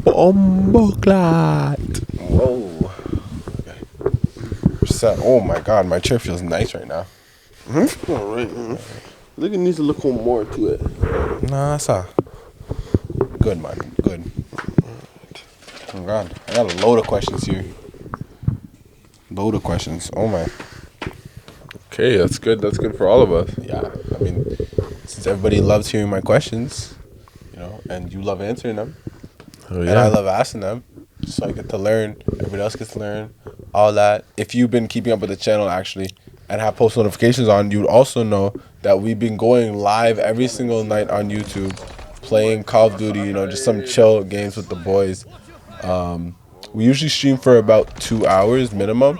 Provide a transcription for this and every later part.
Bomboclat. Whoa. Set. Oh my god, my chair feels nice right now. All right. Look, it needs to look more to it. Nah, that's good, man. Good. Oh god, I got a load of questions here. Load of questions. Oh my. Okay, that's good. That's good for all of us. Yeah. I mean, since everybody loves hearing my questions, and you love answering them, Oh and I love asking them, so I get to learn. Everybody else gets to learn. All that. If you've been keeping up with the channel actually and have post notifications on, you'd also know that we've been going live every single night on YouTube, playing Call of Duty. Just some chill games with the boys. We usually stream for about 2 hours minimum.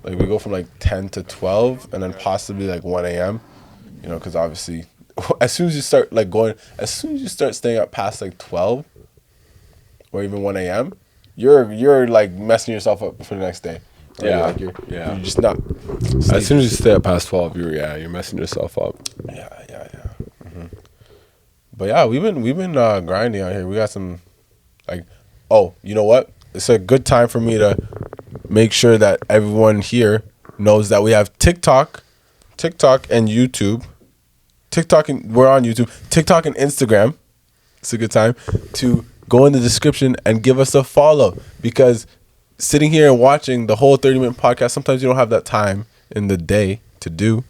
Like we go from like 10 to 12, and then possibly like 1 a.m. Because obviously, as soon as you start staying up past like 12 or even 1 a.m., you're like messing yourself up for the next day. Right? Yeah, Like you're just not. As soon as you stay up past 12, you're messing yourself up. Yeah. Mm-hmm. But yeah, we've been grinding out here. We got some, like, oh, you know what? It's a good time for me to make sure that everyone here knows that we have TikTok and YouTube. We're on YouTube. TikTok and Instagram. It's a good time to go in the description and give us a follow, because sitting here and watching the whole 30-minute podcast, sometimes you don't have that time in the day to do.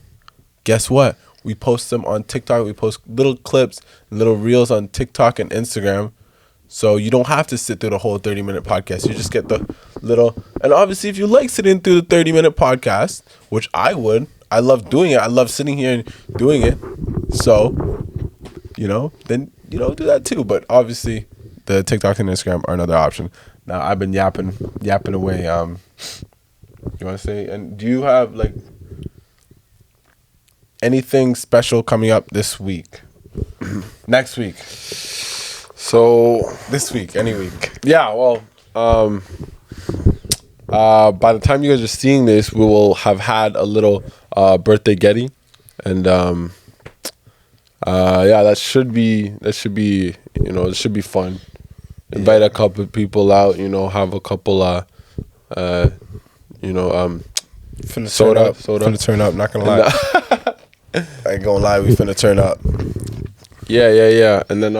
Guess what? We post them on TikTok. We post little clips, little reels on TikTok and Instagram. So you don't have to sit through the whole 30-minute podcast. You just get the little... And obviously, if you like sitting through the 30-minute podcast, which I would, I love doing it. I love sitting here and doing it. So, then, do that too. But obviously, the TikTok and Instagram are another option. Now, I've been yapping away. You want to say? And do you have, like, anything special coming up this week? Next week? So This week, any week. yeah, well, by the time you guys are seeing this, we will have had a little birthday getty, and that should be it should be fun. Invite a couple of people out, have a couple Finna soda. Finna turn up, not gonna lie. I ain't gonna lie, we finna turn up. Yeah. And then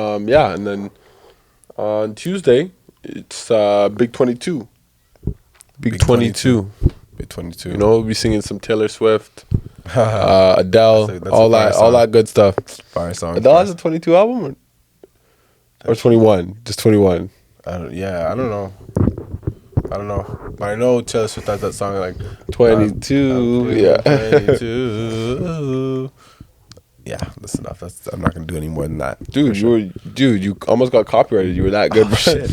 on Tuesday it's Big 22. Big 22. Big 22. We'll be singing some Taylor Swift, Adele, That's all that good stuff. Fire song. Adele has a 22 album or 21, just 21. I don't know. But I know Taylor Swift has that song like 22. Yeah. 22. Yeah, that's enough. I'm not gonna do any more than that. Dude, you almost got copyrighted. You were that good. Shit.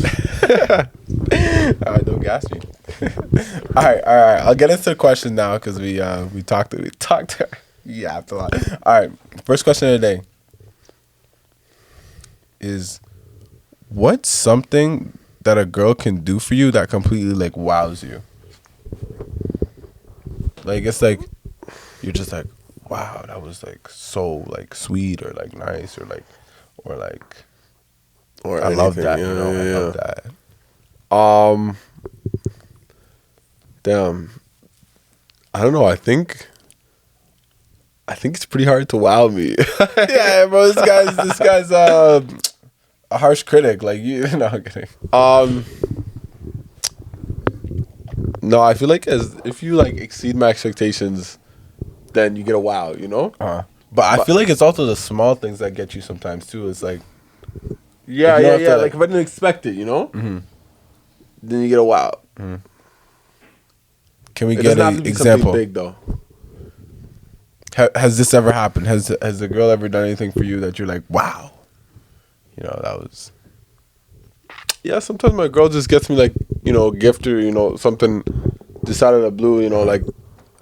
All right, don't gas me. All right. I'll get into the question now because we talked. Yeah, after a lot. All right, first question of the day is, what's something that a girl can do for you that completely like wows you? Like it's like you're just like, wow, that was like so like sweet or like nice or I love that. Yeah, I love that. Damn. I don't know. I think it's pretty hard to wow me. Yeah, bro. This guy's a harsh critic. Like you. No, I'm kidding. No, I feel like if you like exceed my expectations, then you get a wow. But I feel like it's also the small things that get you sometimes too. It's like, Yeah. Like Like if I didn't expect it, mm-hmm. then you get a wow. Can we It get doesn't have an to be example? something big though. Has this ever happened? Has a girl ever done anything for you that you're like, wow? That was. Yeah, sometimes my girl just gets me like, a gift or, something just out of the blue, like,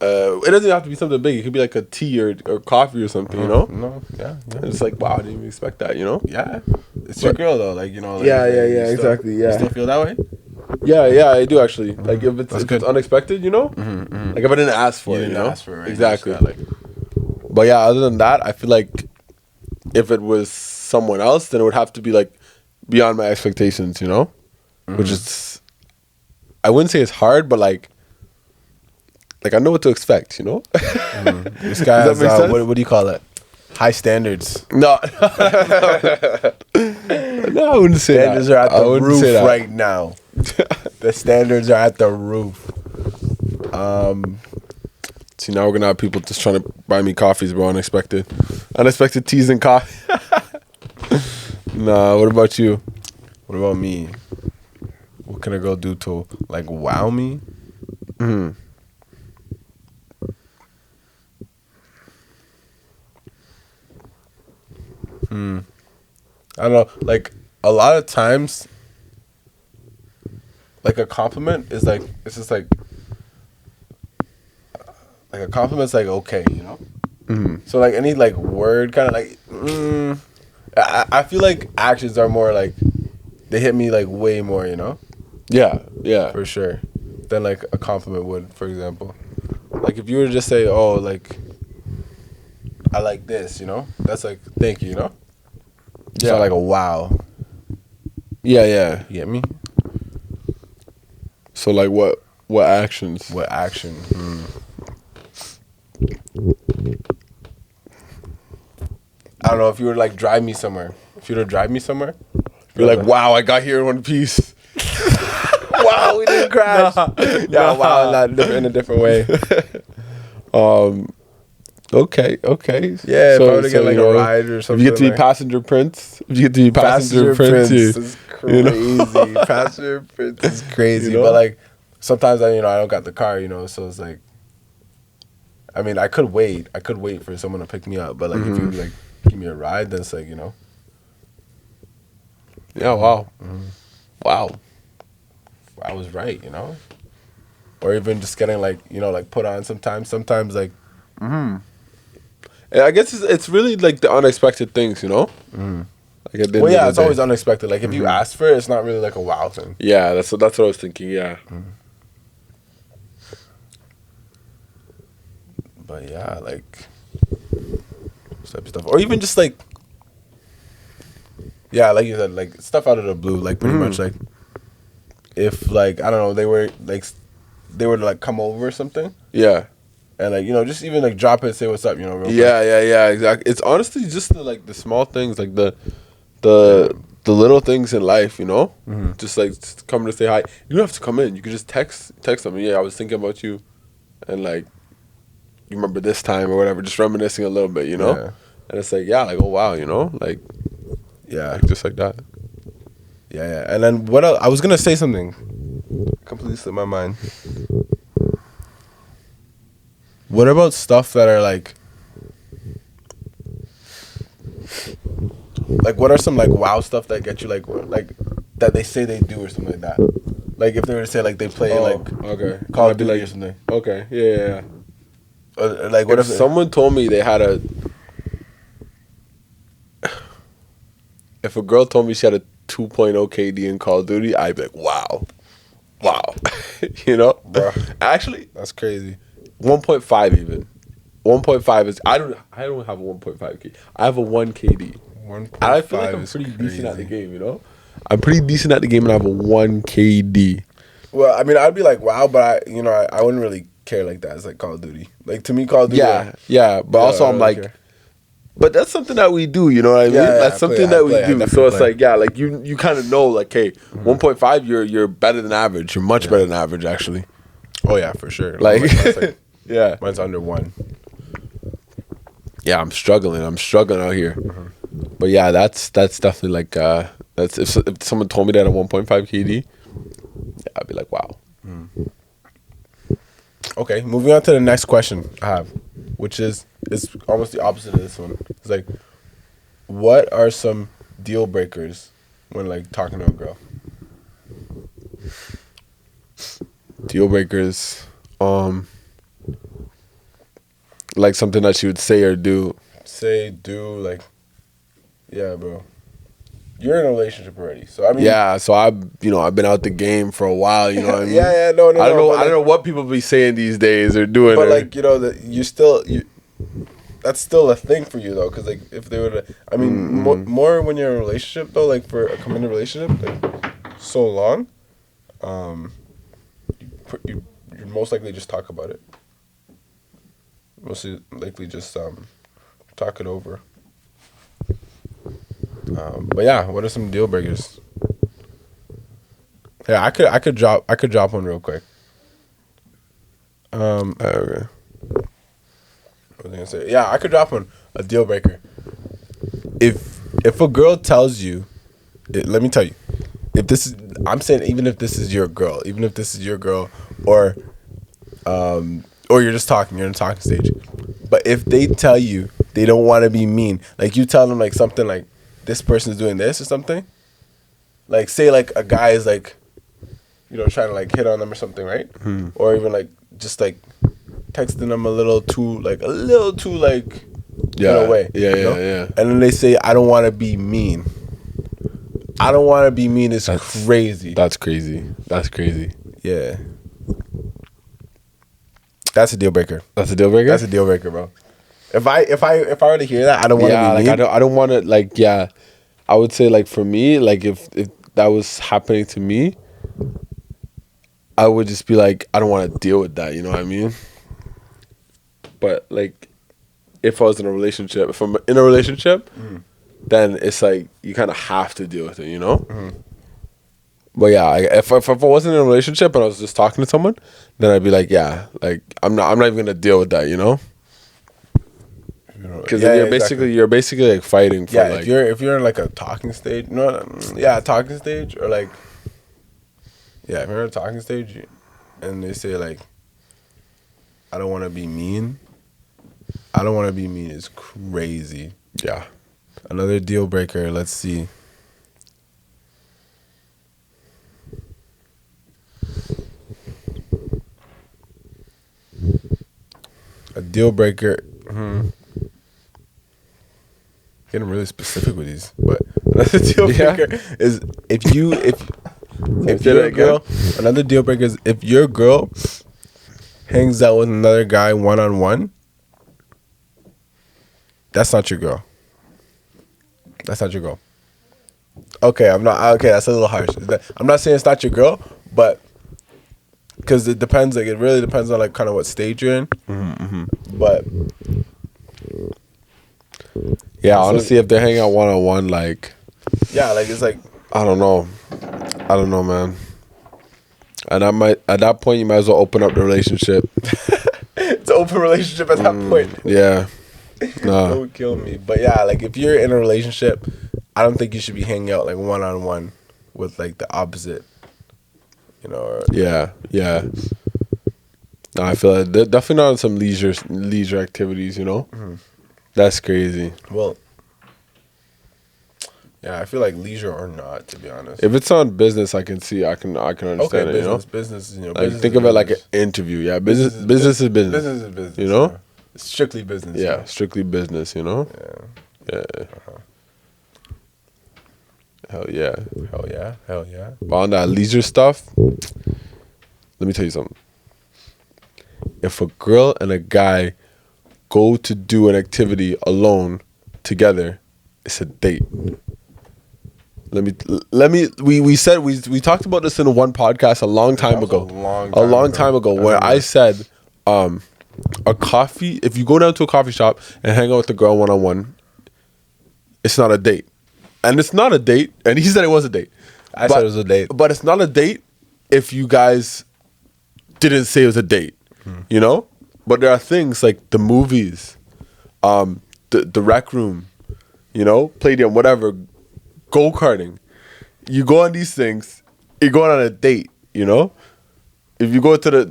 it doesn't have to be something big. It could be like a tea or coffee or something, No, yeah. And it's like, wow, I didn't even expect that, Yeah. It's your girl though, like, Yeah, you still- exactly, yeah. You still feel that way? Yeah, I do actually. Like if it's unexpected, Like if I didn't ask for You it, didn't ask for it, right? Exactly. You just But yeah, other than that, I feel like if it was someone else, then it would have to be like beyond my expectations, which is, I wouldn't say it's hard, but like I know what to expect, you know. This guy Does has that make sense? what do you call it? High standards. No, no, I wouldn't say Standards that. are at I the wouldn't roof say that. right now. The standards are at the roof. See, now we're gonna have people just trying to buy me coffees, bro. Unexpected teas and coffee. Nah, what about you? What about me? What can a girl do to like wow me? I don't know. Like a lot of times, like a compliment is like it's just like a compliment's like okay, you know. So like any like word kind of like I feel like actions are more like they hit me like way more, you know, Yeah, yeah, for sure, than like a compliment would, for example. Like if you were to just say, oh, like I like this, you know, that's like thank you, you know. It's yeah. not like a wow. Yeah. You get me? So like, what actions? What action? I don't know if you were to like drive me somewhere. If you were to drive me somewhere, You're like, wow, I got here in one piece. wow, we didn't crash. Yeah, wow, not in a different way. Okay. Yeah, if I were to get like a ride or something. If you get to be like, passenger prince, passenger prince, is crazy. you know? Passenger prince is crazy. You know? But like sometimes I don't got the car, you know, so it's like I mean I could wait for someone to pick me up, but like if you like give me a ride, then it's like, you know. Yeah, wow. Wow. I was right, you know? Or even just getting like, you know, like put on sometimes like And I guess it's really like the unexpected things, you know? Like at the well, end yeah, of it's the day. always unexpected. Like if you ask for it, it's not really like a wow thing. Yeah, that's what I was thinking, yeah. But yeah, like this type of stuff. Or even just like yeah, like you said, like stuff out of the blue, like pretty much like if like I don't know, they were to like come over or something. Yeah. And like, you know, just even like drop it and say what's up, you know, real quick. Yeah, exactly. It's honestly just the small things, like the little things in life, you know? Just like coming to say hi. You don't have to come in. You can just text them. Yeah, I was thinking about you, and like you remember this time or whatever, just reminiscing a little bit, you know? Yeah. And it's like, yeah, like, oh wow, you know? Like, Yeah. like just like that. Yeah. And then what else? I was gonna say something. Completely slipped my mind. What about stuff that are like what are some like wow stuff that get you like that they say they do or something like that? Like if they were to say like they play like okay. Call I'd of be Duty like, or something. okay, yeah. Or, like what If someone told me they had if a girl told me she had a 2.0 KD in Call of Duty, I'd be like, wow. You know? Bro. Actually, that's crazy. 1.5 even. 1.5 is I don't have a 1.5 KD. I have a 1 KD. 1.5 I feel like I'm is pretty decent at the crazy. game, you know? I'm pretty decent at the game and I have a 1 KD. Well, I mean, I'd be like wow, but I wouldn't really care like that. It's like Call of Duty. Like to me, Call of Duty. Yeah. But also I I'm don't like care. but that's something that we do, you know what I mean? Yeah, That's something that we do. definitely So it's play. like, yeah, like you kind of know, like, hey, 1.5, you're better than average. You're much better than average, actually. Oh yeah, for sure. Like, Mine's like yeah, mine's under 1. yeah. I'm struggling out here. But yeah, that's definitely like that's if someone told me that at 1.5 KD, yeah, I'd be like, wow. Okay, moving on to the next question I have, which is it's almost the opposite of this one. It's like, what are some deal breakers when like talking to a girl? Deal breakers, like something that you would say or do. Say, do, like, yeah, bro. You're in a relationship already, so I mean, Yeah, so I've been out the game for a while. You know what I mean? yeah, no. I don't know. but, I don't know what people be saying these days or doing. But or, like, that that's still a thing for you though, because like if they were to, I mean, more when you're in a relationship though, like for a committed relationship, like so long, you most likely just talk about it. Most likely just talk it over. But yeah, what are some deal breakers? Yeah, I could drop one real quick. Okay. What was I gonna say? Yeah, I could drop one. A deal breaker. If a girl tells you, let me tell you, if this is, I'm saying even if this is your girl, or you're just talking, you're in a talking stage, but if they tell you they don't want to be mean, like you tell them like something like this person's doing this or something, like say like a guy is like, trying to like hit on them or something, right? Or even like just like texting them a little too like in a way. Yeah. And then they say, I don't want to be mean. I don't want to be mean is crazy. That's crazy. Yeah. That's a deal breaker. That's a deal breaker? That's a deal breaker, bro. If I were to hear that, I don't want to be mean. I don't want to like, yeah. I would say like for me, like if that was happening to me, I would just be like, I don't want to deal with that, you know what I mean? But like if I was in a relationship, if I'm in a relationship, then it's like you kind of have to deal with it, you know? But yeah, if I wasn't in a relationship and I was just talking to someone, then I'd be like, yeah, like I'm not even gonna deal with that, you know? Because you're basically like fighting for like, if you're in like a talking stage, talking stage, or like, if you're in a talking stage and they say like, I don't want to be mean. I don't want to be mean is crazy. Yeah. Another deal breaker. Let's see. A deal breaker. Getting really specific with these, but another deal breaker is if your girl. Another deal breaker is if your girl hangs out with another guy one-on-one. That's not your girl. That's not your girl. Okay, that's a little harsh. I'm not saying it's not your girl, but because it depends. Like it really depends on like kind of what stage you're in. But yeah, honestly, if they're hanging out one-on-one, like it's like I don't know, man. And at that point you might as well open up the relationship. It's an open relationship at that point. Yeah. Nah. Don't kill me. But yeah, like if you're in a relationship, I don't think you should be hanging out like one-on-one with like the opposite. Yeah. No, I feel like they're definitely not on some leisure activities, you know? That's crazy. Well, yeah, I feel like leisure or not, to be honest. If it's on business, I can understand it, you know? Business, think of it like an interview. Yeah, business is business. Business is business. You know? It's strictly business. Yeah, strictly business, you know? Yeah. Hell yeah. But on that leisure stuff, let me tell you something. If a girl and a guy go to do an activity alone together, it's a date. We talked about this in one podcast a long time ago. Where I said a coffee, if you go down to a coffee shop and hang out with a girl one-on-one, it's not a date. And it's not a date, and he said it was a date. I said it was a date. But it's not a date if you guys didn't say it was a date, you know? But there are things like the movies, the rec room, you know, Palladium, whatever, go-karting. You go on these things, you're going on a date, you know? If you go to the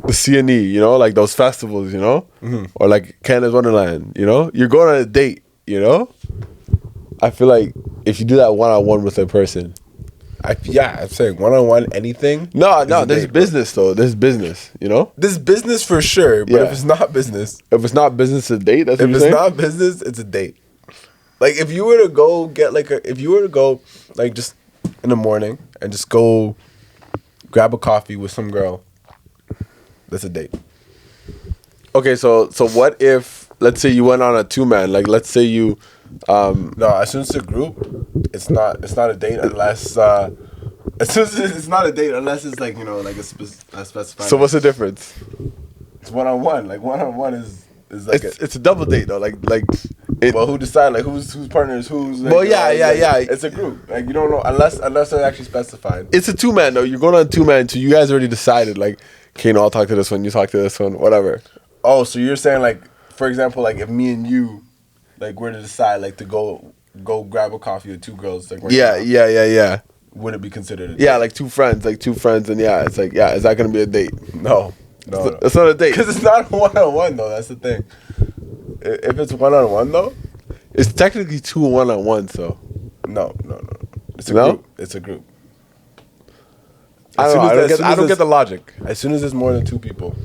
CNE, you know, like those festivals, you know? Or like Canada's Wonderland, you know? You're going on a date, you know? I feel like if you do that one-on-one with a person, I'm saying one-on-one anything. No, there's business though. There's business, you know? There's business for sure, but if it's not business. If it's not business, it's a date? That's what you're saying? If it's not business, it's a date. Like if you were to go just in the morning and just go grab a coffee with some girl, that's a date. Okay, so what if, let's say you went on a 2-man, like let's say you No, as soon as it's a group, it's not a date unless as soon as it's not a date unless it's like like a specified. So what's the difference? It's one on one. Like one on one is like It's a double date though. well, who decide like whose partner is whose? Like, Well, yeah. It's a group. Like you don't know unless they're actually specified. It's a 2-man though. You're going on 2-man, so you guys already decided. Like, okay, no, I'll talk to this one. You talk to this one. Whatever. Oh, so you're saying like, for example, like if me and you, like, were to decide like to go grab a coffee with two girls, like right Yeah. would it be considered a date? Yeah, like two friends, and yeah, it's like, yeah, is that gonna be a date? No. It's not a date. Because it's not one on one though. That's the thing. If it's one on one though, It's technically 2 1-on-1, so. no. It's a No? group. It's a group. I As don't soon know. as I don't get the logic. As soon as there's more than two people,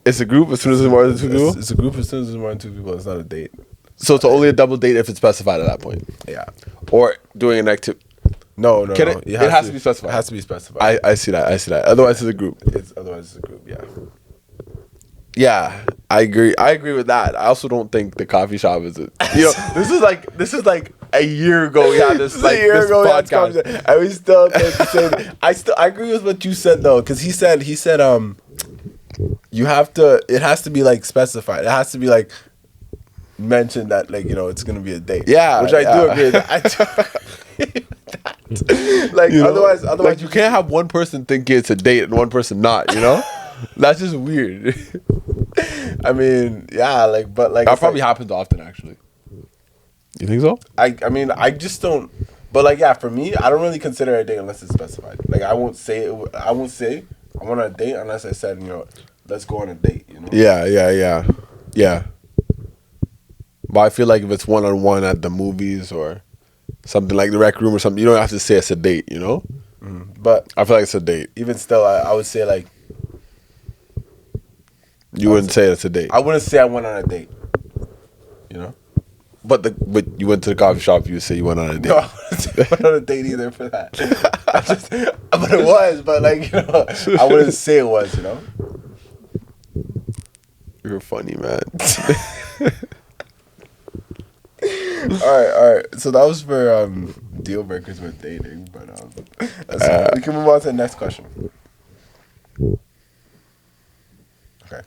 It's a group as soon as there's more than 2 people? it's a group. As soon as there's more than two people, it's not a date. So it's only a double date if it's specified at that point. Yeah. Or doing an activity. No. Can it- it has to be specified. It has to be specified. I see that. Otherwise, it's a group. Otherwise it's a group. Yeah. Yeah, I agree with that. I also don't think the coffee shop is it. This is like a year ago. Yeah, this like this podcast. And we still think the same. I agree with what you said though, because he said you have to. It has to be like specified. It has to be like mentioned that like it's gonna be a date. Yeah, which I do yeah. agree with. I do agree with that. Like otherwise like you can't have one person thinking it's a date and one person not. That's just weird. I mean, yeah, but That probably happens often, actually. You think so? I mean, I just don't. But like, yeah, for me, I don't really consider it a date unless it's specified. Like, I won't say I want a date unless I said, let's go on a date. Yeah. But I feel like if it's 1-on-1 at the movies or something like the rec room or something, you don't have to say it's a date. But I feel like it's a date. even still, I would say like You wouldn't say it's a date. I wouldn't say I went on a date. But you went to the coffee shop. You would say you went on a date. No, I wouldn't say I went on a date either for that. But it was. But like I wouldn't say it was. You're funny, man. All right. So that was for deal breakers with dating. But we can move on to the next question. Okay.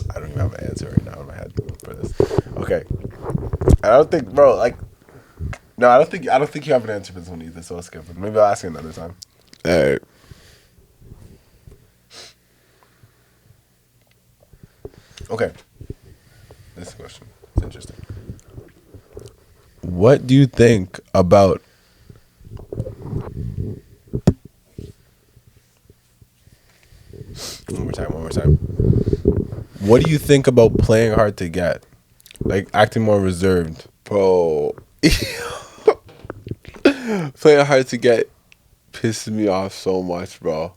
I don't even have an answer right now in my head for this. Okay. I don't think, bro. No, I don't think you have an answer for this one either. So let's skip it. Maybe I'll ask you another time. All right. Okay. This question. It's interesting. What do you think about One more time. what do you think about playing hard to get? Like acting more reserved. Bro. Playing hard to get pisses me off so much, bro.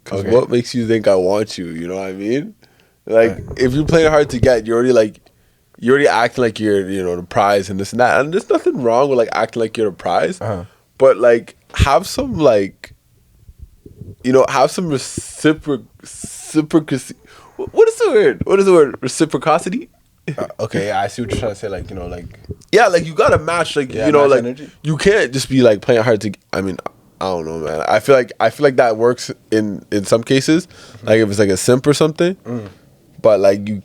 Cause what makes you think I want you? You know what I mean? Like if you're playing hard to get, you're already acting like you're the prize and this and that. And there's nothing wrong with like acting like you're the prize. But like have some reciprocity. What is the word? Reciprocity? Okay, I see what you're trying to say. Like Yeah, like you gotta match. Like match like energy. you can't just be like playing hard to. I mean, I don't know, man. I feel like that works in some cases. Like if it's like a simp or something. But like you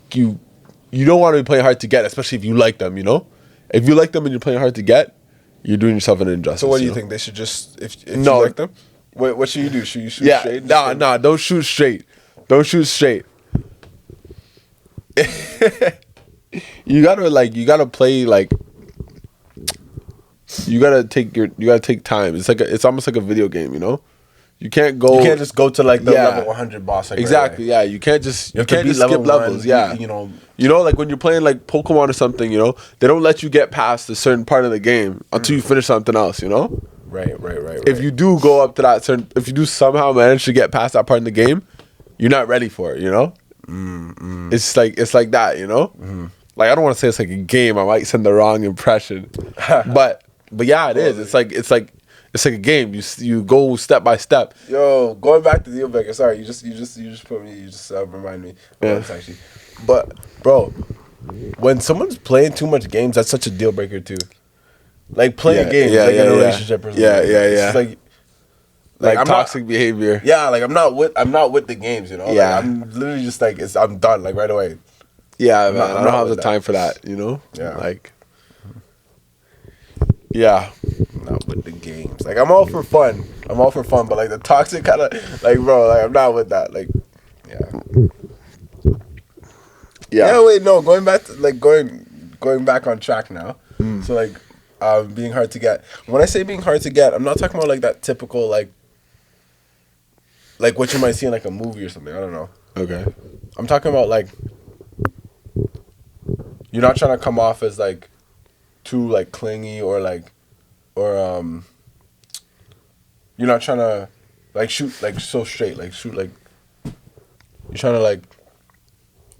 don't want to be playing hard to get, especially if you like them. If you like them and you're playing hard to get, you're doing yourself an injustice. So what do you think? They should just if No. you like them? What should you do? Should you shoot straight? Nah, don't shoot straight. Don't shoot straight. You gotta play like you gotta take time. It's almost like a video game, You can't just go to like the level 100 boss. Like, exactly, right away. Yeah. You can't just skip levels. Yeah. Like when you're playing like Pokemon or something, they don't let you get past a certain part of the game until you finish something else, Right. If you do go up to that if you do somehow manage to get past that part in the game, you're not ready for it, It's like that, Like I don't want to say it's like a game. I might send the wrong impression, but yeah, it is. It's like a game. You go step by step. Yo, going back to deal breaker. Sorry, you just put me. You just remind me. Yeah. This actually, but bro, when someone's playing too much games, that's such a deal breaker too. Like playing games, yeah, like in a yeah. relationship or something. Yeah. It's just like I'm toxic behavior. Yeah, like I'm not with the games, you know. Yeah. Like, I'm literally just like I'm done, like right away. Yeah, I'm man. not I don't have the with time for that, you know? Yeah. Like, yeah. Not with the games. Like I'm all for fun. But like the toxic kind of like, bro, like I'm not with that. Like, yeah. Wait, no. Going back to like going back on track now. So like, being hard to get. When I say being hard to get, I'm not talking about like that typical like what you might see in like a movie or something. I don't know. Okay. I'm talking about like you're not trying to come off as like too like clingy or you're not trying to like shoot like so straight, like shoot like you're trying to like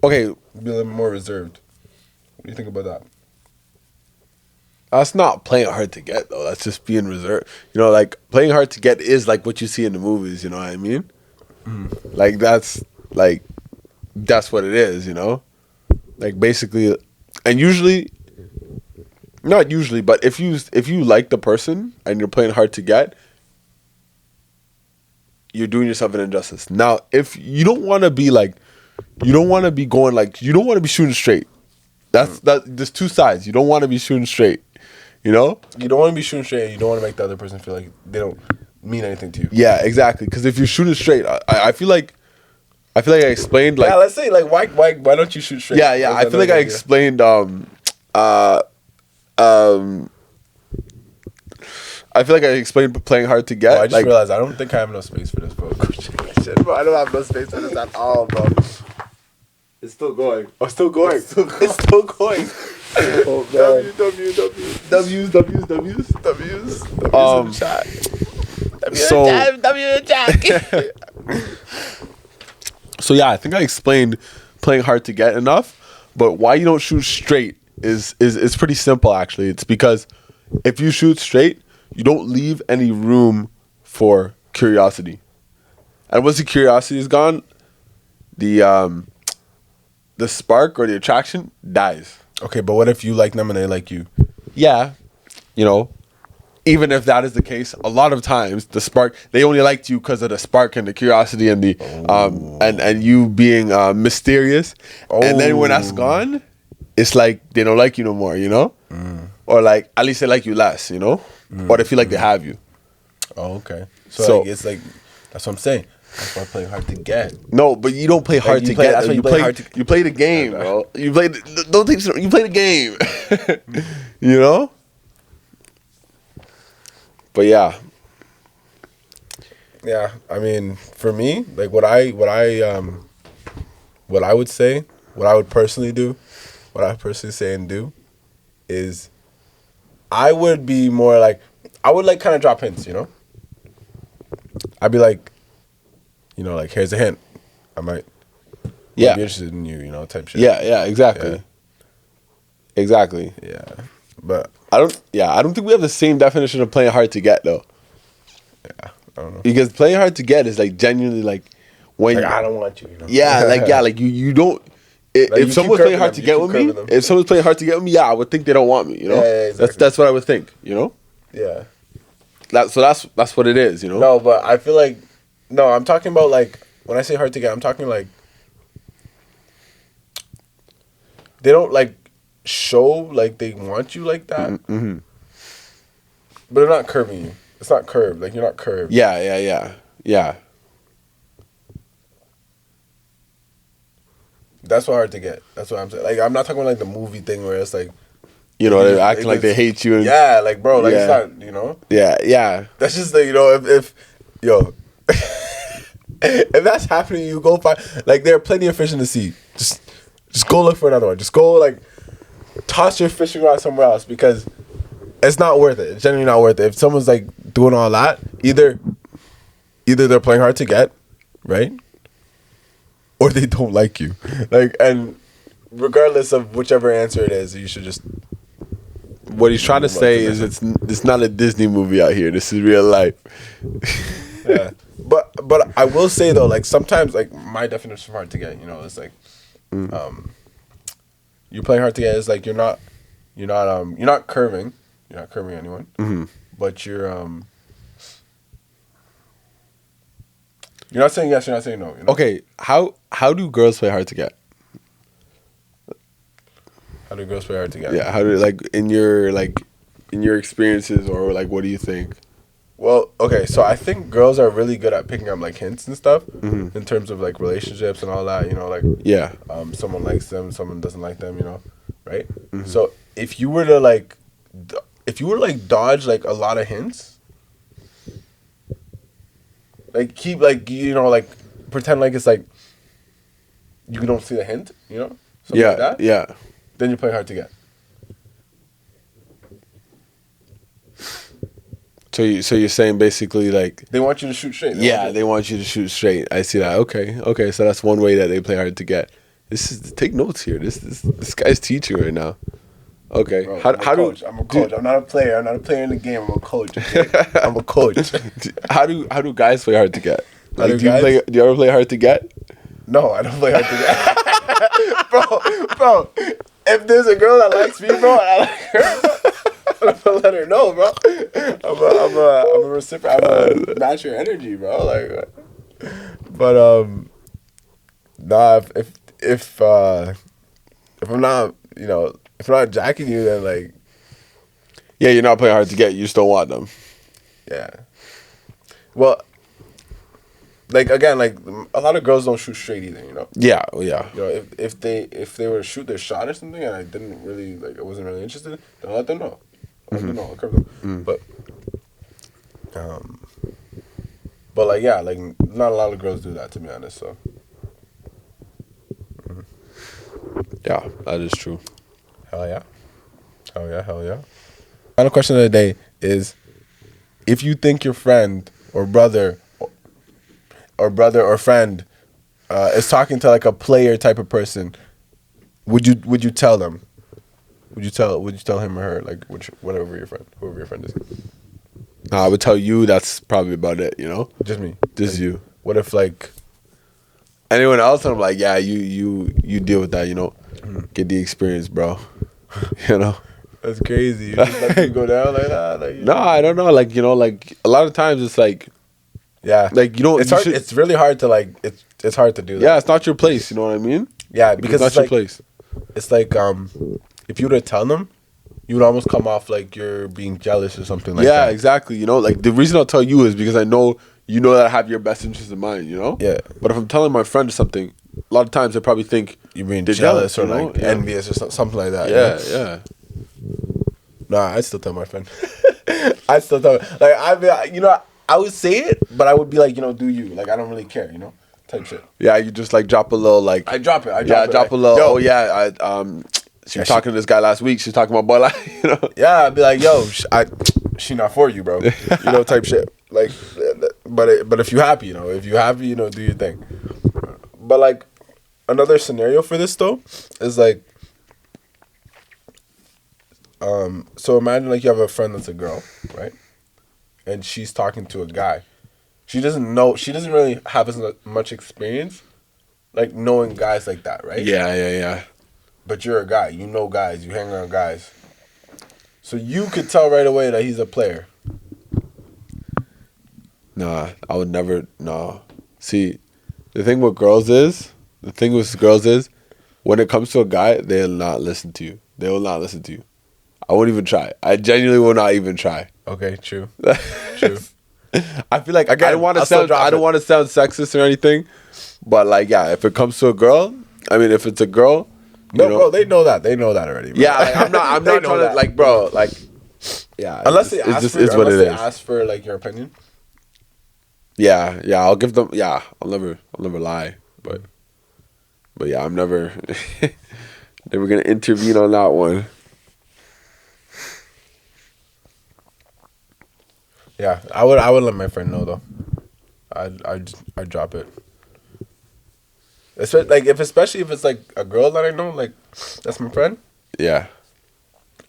Okay. be a little more reserved. What do you think about that? That's not playing hard to get, though. That's just being reserved. You know, like, playing hard to get is like what you see in the movies, you know what I mean? Like, that's what it is, you know? Like, basically, and usually, not usually, but if you like the person and you're playing hard to get, you're doing yourself an injustice. Now, if you don't want to be like, you don't want to be going like, you don't want to be shooting straight. There's two sides. You don't want to be shooting straight, you know? You don't want to be shooting straight and you don't want to make the other person feel like they don't mean anything to you. Yeah, exactly. Because if you're shooting straight, I feel like I explained like, yeah, let's say like why don't you shoot straight? Yeah. I feel like I explained I feel like I explained playing hard to get. I just realized I don't think I have enough space for this, bro. Bro, I don't have enough space for this at all, bro. It's still going. Oh, still going. It's still going. Oh, man. W's in the chat. So yeah, I think I explained playing hard to get enough, but why you don't shoot straight is pretty simple actually. It's because if you shoot straight, you don't leave any room for curiosity. And once the curiosity is gone, the spark or the attraction dies. Okay, but what if you like them and they like you? Yeah, you know, even if that is the case, a lot of times the spark, they only liked you because of the spark and the curiosity and the and you being mysterious. And then when that's gone, it's like they don't like you no more, you know? Or like at least they like you less, you know? Or they feel like they have you. Oh, okay. So like, it's like that's what I'm saying. That's why I play hard to get. No, but you don't play hard to get. That's why you play hard to get. You play the game, bro. You play you play the game. You know? But yeah. Yeah, I mean, for me, like what I would say, what I would personally do, what I personally say and do is I would be more like I would like kind of drop hints, you know? I'd be like, you know, like here's a hint. I might be interested in you, you know, type shit. Yeah, exactly. Yeah. Exactly. Yeah. But I don't think we have the same definition of playing hard to get though. Yeah, I don't know. Because playing hard to get is like genuinely like when like, I don't want you, you know. Yeah, like you don't if someone's playing hard to get with me, if someone's playing hard to get with me, I would think they don't want me, you know? Yeah, exactly. That's what I would think, you know? Yeah. That's what it is, you know? No, but I feel like I'm talking about like when I say hard to get, I'm talking like they don't like show like they want you like that. Mm-hmm. But they're not curving you. It's not curved. Like you're not curved. Yeah. That's what hard to get. That's what I'm saying. Like I'm not talking about like the movie thing where it's like, you know, they're acting like they hate you. And, yeah, like bro, like it's not, you know. Yeah. That's just the, you know, if if that's happening, you go find like there are plenty of fish in the sea. Just go look for another one. Just go like toss your fishing rod somewhere else because it's not worth it. It's genuinely not worth it. If someone's like doing all that, either they're playing hard to get, right? Or they don't like you. Like, and regardless of whichever answer it is, you should just. What he's trying to say is it's not a Disney movie out here. This is real life. Yeah. But I will say though, like sometimes like my definition of hard to get, you know, it's like you're playing hard to get is like you're not curving. You're not curving anyone. Mm-hmm. But you're not saying yes, you're not saying no. You know? Okay, how do girls play hard to get? How do girls play hard to get? Yeah, how do in your experiences, or like what do you think? Well, okay, so I think girls are really good at picking up like hints and stuff Mm-hmm. in terms of like relationships and all that. You know, like Yeah. someone likes them, someone doesn't like them. You know, right? Mm-hmm. So if you were to like dodge like a lot of hints, like keep like like pretend like it's like you don't see the hint. You know, something like that. Yeah. Then you play hard to get. So you're saying basically like They want you to shoot straight. they want you to shoot straight. I see that. Okay. So that's one way that they play hard to get. Take notes here. This guy's teaching right now. Okay. Bro, how I'm a coach. I'm not a player. I'm not a player in the game. I'm a coach. Okay? I'm a coach. how do guys play hard to get? Like, do do you ever play hard to get? No, I don't play hard to get. bro. If there's a girl that likes me, bro, and I like her, I'm gonna let her know, bro. I'm a reciprocate. I'm gonna match her energy, bro. Like, but nah. If I'm not, if I'm not jacking you, then like, Yeah, you're not playing hard to get. You just don't want them. yeah. Well, like again, like a lot of girls don't shoot straight either, you know. Yeah. Yeah. You know, if they were to shoot their shot or something, and I didn't really like, I wasn't really interested, then I'll let them know. I'll curve them. But like yeah, like not a lot of girls do that, to be honest. So Yeah, that is true. hell yeah. Final question of the day is: if you think your friend or brother or friend is talking to like a player type of person, would you tell them? Would you tell him or her, like whoever your friend is? I would tell you that's probably about it, you know? Just me. Just you. What if like Anyone else, I'm like, yeah, you deal with that, you know? Get the experience, bro. You know? that's crazy? You just let them go down like that? Like, No, I don't know. Like, you know, like a lot of times it's like, yeah, like, you know, it's you hard. should- It's really hard to like. It's hard to do that. yeah, it's not your place, you know what I mean? Yeah, Because because it's not your place. It's like if you were to tell them, you would almost come off like you're being jealous or something like Yeah, that. exactly. You know, like the reason I'll tell you is because I know you know that I have your best interest in mind, you know? Yeah. But if I'm telling my friend something, a lot of times they probably think You're being they're jealous or you know? like Yeah. envious or something like that. Yeah, you know? yeah. Nah, I'd still tell my friend. I'd still tell. Like I'd be, I would say it, but I would be like, do you? Like I don't really care, type shit. Yeah, you just like drop a little like I drop it. drop a little. Yo. Oh yeah, she was talking to this guy last week. She's talking about boy like you know. Yeah, I'd be like, yo, she not for you, bro. Type shit. Like, but if you happy, do your thing. But like, another scenario for this though is like, so imagine like you have a friend that's a girl, right? And she's talking to a guy. She doesn't really have as much experience, like knowing guys like that, right? Yeah. But you're a guy. You know guys. You hang around guys. So you could tell right away that he's a player. Nah, I would never. No. See, the thing with girls is, when it comes to a guy, they'll not listen to you. They will not listen to you. I won't even try. I genuinely will not even try. Okay, true. True. I feel like Again, I don't want I'll to still sound. drop I don't it. want to sound sexist or anything, but like, yeah, if it comes to a girl, I mean, if it's a girl, No, you know, bro, they know that. They know that already. Bro. yeah, like, I'm not They trying know to that. like, bro, like, yeah. Unless they it's ask just for, is what it is. ask for like your opinion. Yeah, I'll give them. Yeah, I'll never lie, but yeah, I'm never gonna intervene on that one. Yeah, I would let my friend know though. I'd drop it. Especially if it's like a girl that I know, like that's my friend, Yeah,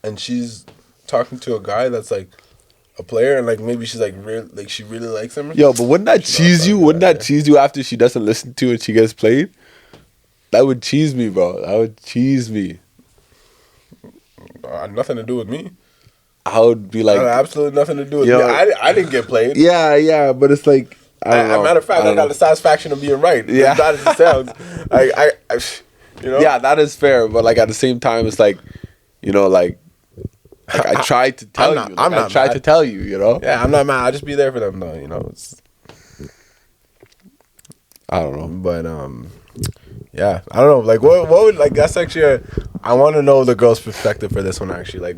and she's talking to a guy that's like a player, and like maybe she's like she really likes him. yo, but wouldn't that cheese you? Wouldn't that cheese you after she doesn't listen to it and she gets played? That would cheese me, bro. That would cheese me. Nothing to do with me. I would be like, absolutely nothing to do with me. Yo. I didn't get played. yeah, but it's like, I don't know. Matter of fact, I got the satisfaction of being right. Yeah. That as it sounds. I you know. Yeah, that is fair, but like at the same time, it's like, you know, like I tried to tell you. I tried to tell you, you know. Yeah, I'm not mad. I'll just be there for them, though. You know, I don't know, but yeah, I don't know. Like, what would like? That's actually. I want to know the girl's perspective for this one. Actually, like,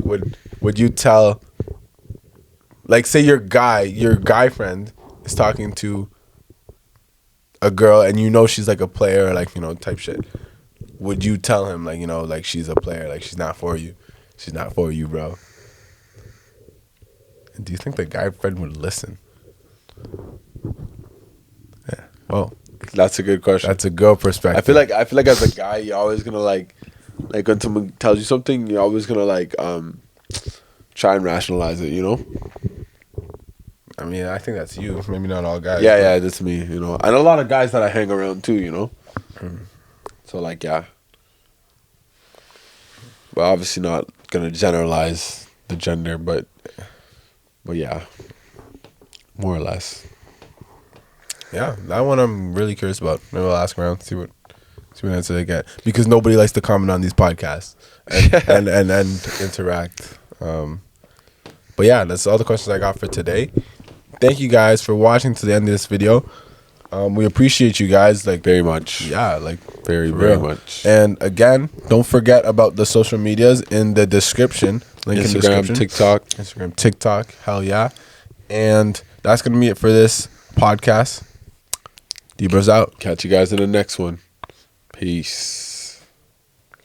would you tell? Like, say your guy friend is talking to a girl, and you know she's like a player, like, you know, type shit. Would you tell him, like, you know, like, she's a player, like, she's not for you? She's not for you, bro. And do you think the guy friend would listen? Yeah. Well, that's a good question. That's a girl perspective. I feel like as a guy, you're always gonna like when someone tells you something, you're always gonna like try and rationalize it, you know. I mean, I think that's you. Maybe not all guys. Yeah, that's me, you know. And a lot of guys that I hang around too, you know. So like, yeah. But obviously not gonna generalize the gender, but yeah, more or less. Yeah, that one I'm really curious about. Maybe I'll ask around, see what answer they get, because nobody likes to comment on these podcasts and interact. But yeah, that's all the questions I got for today. Thank you guys for watching to the end of this video. We appreciate you guys, like, very much. Yeah, like, very much. And again, don't forget about the social medias in the description. Link in the description. Instagram, TikTok. Hell yeah. And that's gonna be it for this podcast. DBros out. Catch you guys in the next one. Peace.